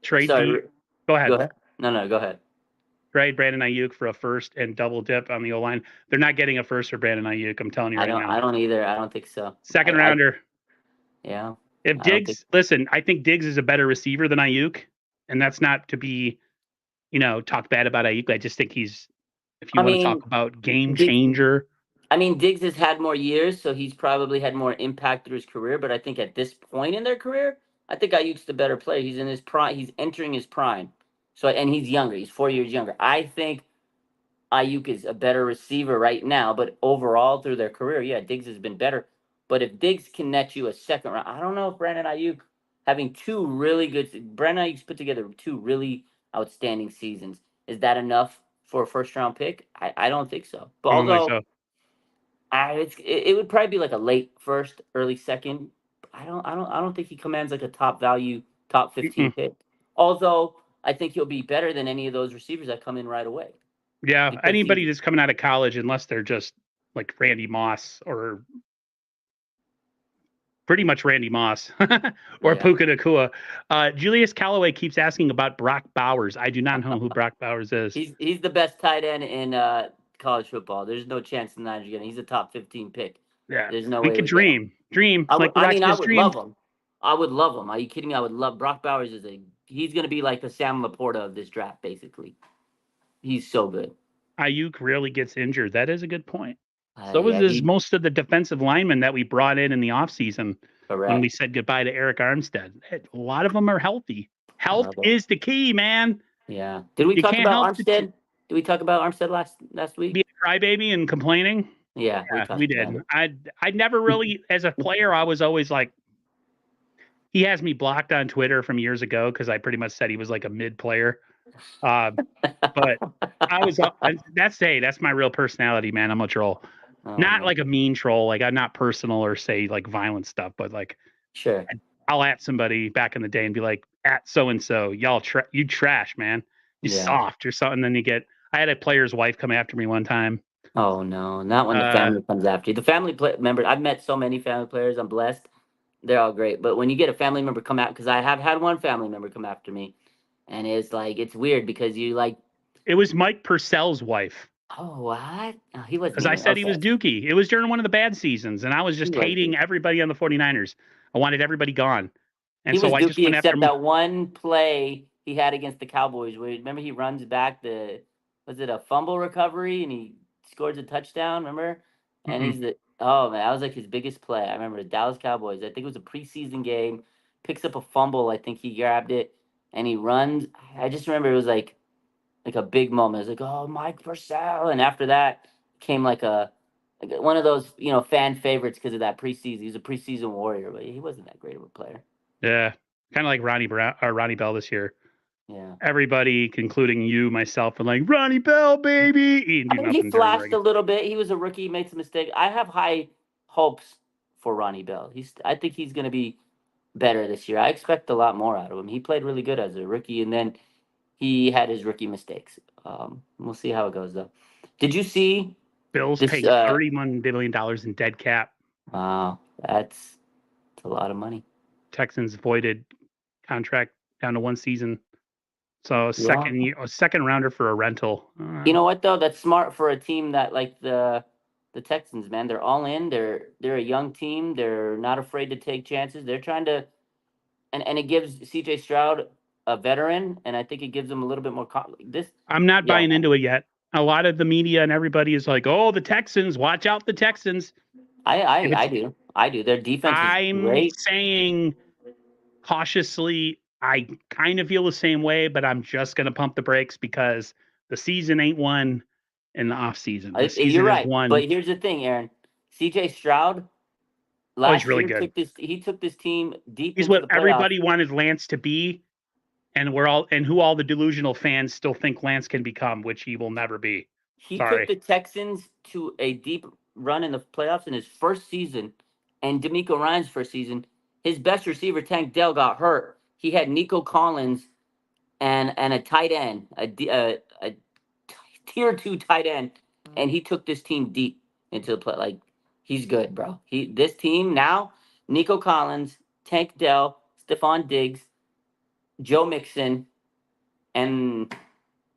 trade? Go ahead. No, go ahead. Trade Brandon Aiyuk for a first and double dip on the O-line. They're not getting a first for Brandon Aiyuk. I'm telling you right now. I don't either. I don't think so. Second rounder. Yeah. If Diggs, listen, I think Diggs is a better receiver than Aiyuk, and that's not to be, talk bad about Aiyuk. I just think he's, if you want to talk about game changer. Diggs has had more years, so he's probably had more impact through his career. But I think at this point in their career, I think Aiyuk's the better player. He's in his prime. He's entering his prime. So, and he's younger. He's 4 years younger. I think Aiyuk is a better receiver right now, but overall through their career, yeah, Diggs has been better. But if Diggs can net you a second round, I don't know if Brandon Aiyuk having Brandon Aiyuk's put together 2 really outstanding seasons. Is that enough for a first round pick? I don't think so. But although It would probably be like a late first, early second. I don't think he commands like a top value, top 15 Mm-mm. pick. Although I think he'll be better than any of those receivers that come in right away Yeah, because anybody he's that's coming out of college, unless they're just like Randy Moss or pretty much Randy Moss or yeah. Puka Nakua. Julius Callaway keeps asking about Brock Bowers. I do not know who Brock Bowers is. He's the best tight end in college football. There's no chance the Niners get him. He's a top 15 pick. Yeah, There's no we way could we get him. dream like the I mean, I Redskins would love dreamed. him. I would love him. Are you kidding me? I would love Brock Bowers. He's going to be like the Sam Laporta of this draft, basically. He's so good. Aiyuk rarely gets injured. That is a good point. So was Yeah, this most of the defensive linemen that we brought in the offseason when we correct. said goodbye to Eric Armstead. A lot of them are healthy. Health Bravo. is the key, man. Yeah. Did we You talk can't about help Armstead? Did we talk about Armstead last be week? a crybaby and complaining. Yeah, Yeah, touched we did. on I never really, as a player, I was always like, he has me blocked on Twitter from years ago because I pretty much said he was like a mid player. But I was that's my real personality, man. I'm a troll. Oh, Not man. like a mean troll, like I'm not personal or say like violent stuff, but like Sure. I'll at somebody back in the day and be like, at so and so, you trash, man. You Yeah. soft or something. Then I had a player's wife come after me one time. Oh no, not when the Uh, family comes after you. The member. I've met so many family players. I'm blessed. They're all great. But when you get a family member come out, because I have had one family member come after me, and it's like it's weird because you like, it was Mike Purcell's wife. oh what? Oh, he wasn't Because I even said he okay. was Dookie. It was during one of the bad seasons, and I was He just was hating everybody on the 49ers. I wanted everybody gone. And he so was I just Dookie went after except that one play he had against the Cowboys where remember he runs back was it a fumble recovery and he scores a touchdown, remember? And Mm-mm. he's oh man, that was like his biggest play. I remember the Dallas Cowboys. I think it was a preseason game, picks up a fumble, I think he grabbed it and he runs. I just remember it was like a big moment. It was like, "Oh, Mike Purcell." And after that came like one of those, fan favorites because of that preseason. He was a preseason warrior, but he wasn't that great of a player. Yeah. Kind of like Ronnie Brown or Ronnie Bell this year. Yeah. Everybody, including you, myself, and like Ronnie Bell, baby. He didn't I do mean, he nothing during the flashed a regular. little bit. He was a rookie, he made some mistakes. I have high hopes for Ronnie Bell. I think he's going to be better this year. I expect a lot more out of him. He played really good as a rookie, and then he had his rookie mistakes. We'll see how it goes, though. Did you see Bills this? paying $31 million in dead cap. Wow, that's a lot of money. Texans voided contract down to one season. So Yeah. a second rounder for a rental. You know what though? That's smart for a team that like the Texans, man. They're all in. They're a young team. They're not afraid to take chances. They're trying to and it gives CJ Stroud a veteran, and I think it gives them a little bit more this. I'm not Yeah, buying into it yet. A lot of the media and everybody is like, "Oh, the Texans! Watch out, the Texans!" If it's, I do. Their defense is I'm great. saying cautiously, I kind of feel the same way, but I'm just gonna pump the brakes because the season ain't won in the off season. The You're season is right, but won. here's the thing, Aaron. CJ Stroud Oh, he's last really year good. took this team deep He's into what the playoffs. everybody wanted Lance to be, and who all the delusional fans still think Lance can become, which he will never be. He took Sorry. the Texans to a deep run in the playoffs in his first season, and D'Amico Ryan's first season. His best receiver, Tank Dell, got hurt. He had Nico Collins and a tight end, a tier 2 tight end, and he took this team deep into the play. Like he's good, bro. This team now, Nico Collins, Tank Dell, Stephon Diggs, Joe Mixon, and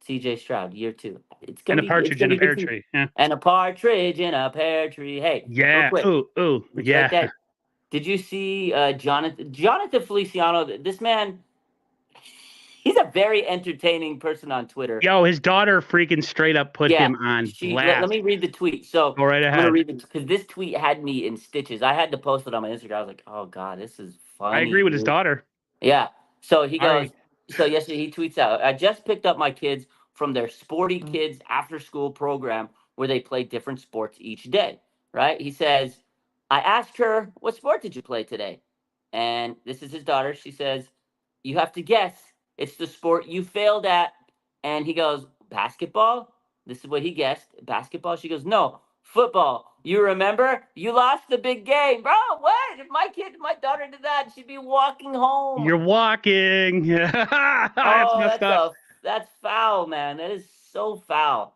CJ Stroud, year 2. And a It's partridge gonna in a be a pear good team. tree. Yeah. And a partridge in a pear tree. Hey, real Yeah. quick, Ooh. would you like Yeah. that? Did you see Jonathan Feliciano? This man, he's a very entertaining person on Twitter. Yo, his daughter freaking straight up put Yeah, him on let blast. me read the tweet. So Go right I'm gonna ahead. read it because this tweet had me in stitches. I had to post it on my Instagram. I was like, oh god, this is I agree funny, with his dude. daughter. Yeah. So he All goes. right. So yesterday he tweets out, I just picked up my kids from their Sporty Kids after school program where they play different sports each day. Right? He says, I asked her, what sport did you play today? And this is his daughter. She says, you have to guess. It's the sport you failed at. And he goes, basketball? This is what he guessed. Basketball? She goes, no, football. you remember? You lost the big game, bro. What? If my daughter did that, she'd be walking home. You're walking. That's messed up. That's foul, man. That is so foul.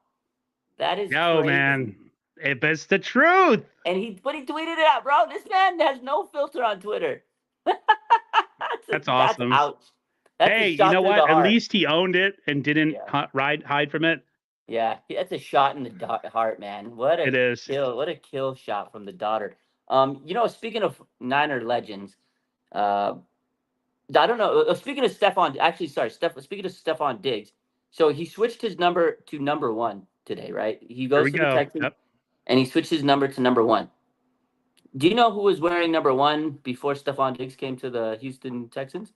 That is Yo, crazy. man. It's the truth. And he tweeted it out, bro. This man has no filter on Twitter. That's awesome. That's ouch. That's hey, you know what? At least he owned it and didn't hide from it. Yeah, that's a shot in the heart, man. What a kill! What a kill shot from the daughter. Speaking of Niner legends, I don't know. Speaking of Stephon, actually, sorry, speaking of Stephon Diggs, so he switched his number to number 1 today, right? He goes to the Texans, and he switched his number to number 1. Do you know who was wearing number 1 before Stephon Diggs came to the Houston Texans?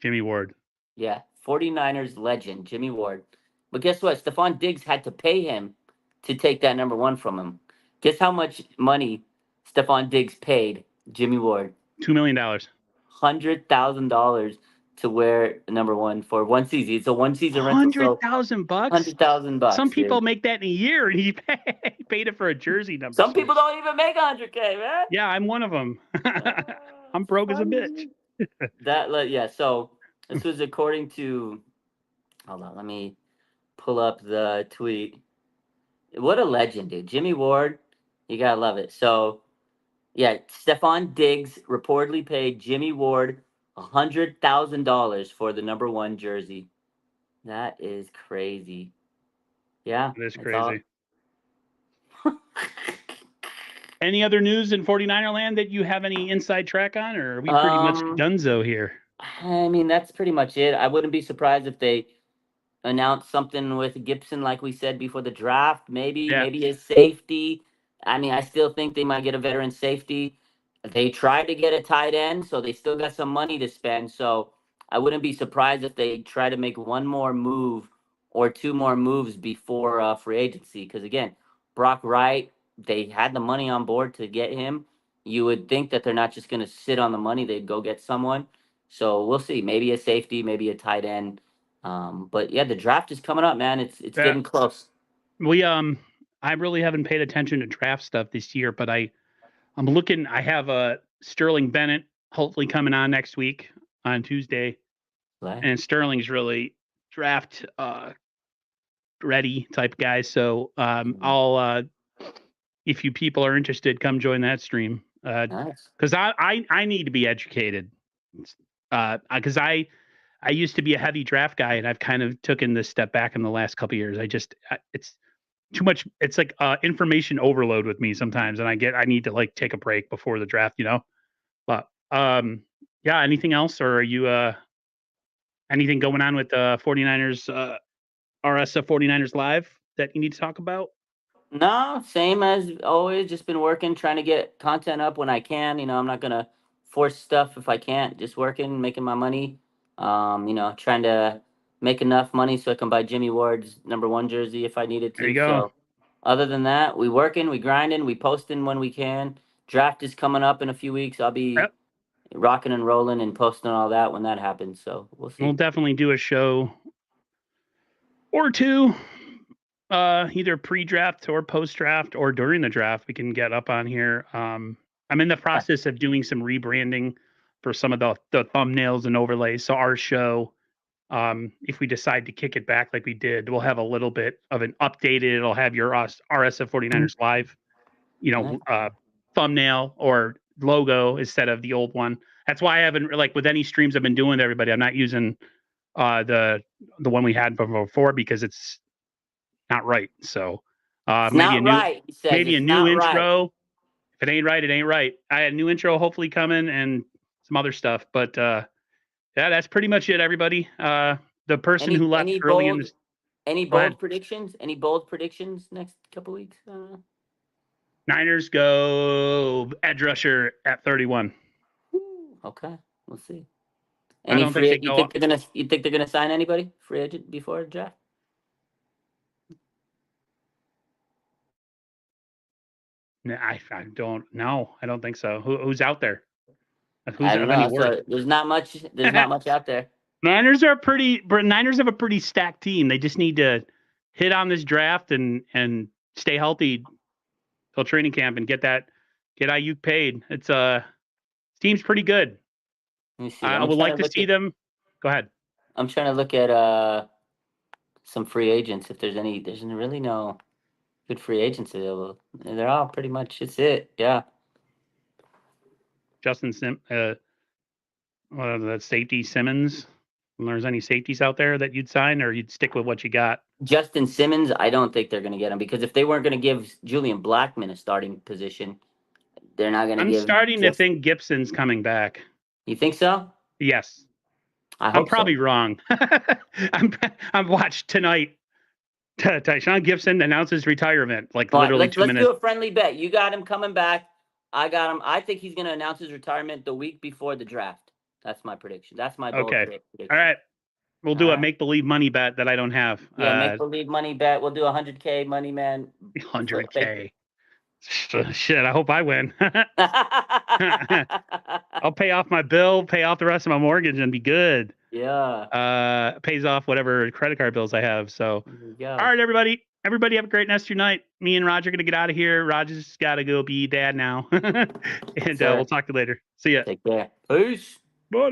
Jimmy Ward. Yeah, 49ers legend, Jimmy Ward. But guess what? Stephon Diggs had to pay him to take that number 1 from him. Guess how much money Stephon Diggs paid Jimmy Ward? $2 million. $100,000 to wear number 1 for one season. It's a one-season rental. $100,000 bucks. $100,000. Some people make that in a year, and he paid it for a jersey number. Some people don't even make $100K, man. Yeah, I'm one of them. I'm broke as a bitch. So this was according to. Hold on, let me pull up the tweet. What a legend, dude. Jimmy Ward, you gotta love it. So, yeah, Stephon Diggs reportedly paid Jimmy Ward $100,000 for the number 1 jersey. That is crazy. Yeah. That is crazy. Any other news in 49er land that you have any inside track on, or are we pretty much donezo here? I mean, that's pretty much it. I wouldn't be surprised if they announce something with Gibson, like we said before the draft. Maybe his safety. I mean, I still think they might get a veteran safety. They tried to get a tight end, so they still got some money to spend. So I wouldn't be surprised if they try to make one more move or 2 more moves before free agency. Because again, Brock Wright, they had the money on board to get him. You would think that they're not just going to sit on the money. They'd go get someone. So we'll see. Maybe a safety, maybe a tight end. But yeah, the draft is coming up, man. It's getting close. I really haven't paid attention to draft stuff this year, but I'm looking. I have Sterling Bennett hopefully coming on next week on Tuesday, and Sterling's really draft ready type guy. So I'll if you people are interested, come join that stream because I need to be educated because I used to be a heavy draft guy, and I've kind of taken this step back in the last couple of years. It's too much. It's like information overload with me sometimes, and I need to like take a break before the draft, But yeah, anything else, or are you anything going on with the 49ers RSF 49ers Live that you need to talk about? No, same as always. Just been working, trying to get content up when I can. I'm not gonna force stuff if I can't. Just working, making my money. Trying to make enough money so I can buy Jimmy Ward's number 1 jersey if I needed to. There you go. So other than that, we working, we grinding, we posting when we can. Draft is coming up in a few weeks. I'll be rocking and rolling and posting all that when that happens. So we'll see. We'll definitely do a show or 2, either pre-draft or post-draft or during the draft. We can get up on here. I'm in the process of doing some rebranding for some of the thumbnails and overlays. So our show, if we decide to kick it back like we did, we'll have a little bit of an updated. It'll have your RSF 49ers Live, thumbnail or logo instead of the old one. That's why I haven't, like with any streams I've been doing with everybody, I'm not using the one we had before because it's not right. So maybe a new intro. Right. If it ain't right, it ain't right. I had a new intro hopefully coming and some other stuff, but yeah, that's pretty much it, everybody. The person who left early in this. Any bold predictions? Any bold predictions next couple weeks? Niners go edge rusher at 31. Okay, we'll see. Any free agent? You think they're gonna sign anybody free agent before the draft? No, I don't know. I don't think so. Who's out there? I don't know. So there's not much. There's not much out there. Niners have a pretty stacked team. They just need to hit on this draft and stay healthy till training camp and get Aiyuk paid. It's team's pretty good. Let me see. I would like to see them. Go ahead. I'm trying to look at some free agents. If there's really no good free agents available. They're all pretty much. It's it. Yeah. Justin that safety Simmons. If there's any safeties out there that you'd sign, or you'd stick with what you got? Justin Simmons, I don't think they're going to get him, because if they weren't going to give Julian Blackman a starting position, they're not going to give. I'm starting to think Gibson's coming back. You think so? Yes. I'm probably wrong. I'm watched tonight. Tyshawn Gibson announces retirement, literally 2 minutes. Let's do a friendly bet. You got him coming back. I got him. I think he's going to announce his retirement the week before the draft. That's my prediction. That's my bold prediction. All right. We'll do a make-believe money bet that I don't have. Yeah, make-believe money bet. We'll do $100K money, man. 100K. Shit, I hope I win. I'll pay off my bill, pay off the rest of my mortgage, and be good. Yeah. Pays off whatever credit card bills I have. So, all right, everybody. Everybody have a great rest of your night. Me and Roger are going to get out of here. Roger's got to go be dad now. And we'll talk to you later. See ya. Take care. Peace. Bye.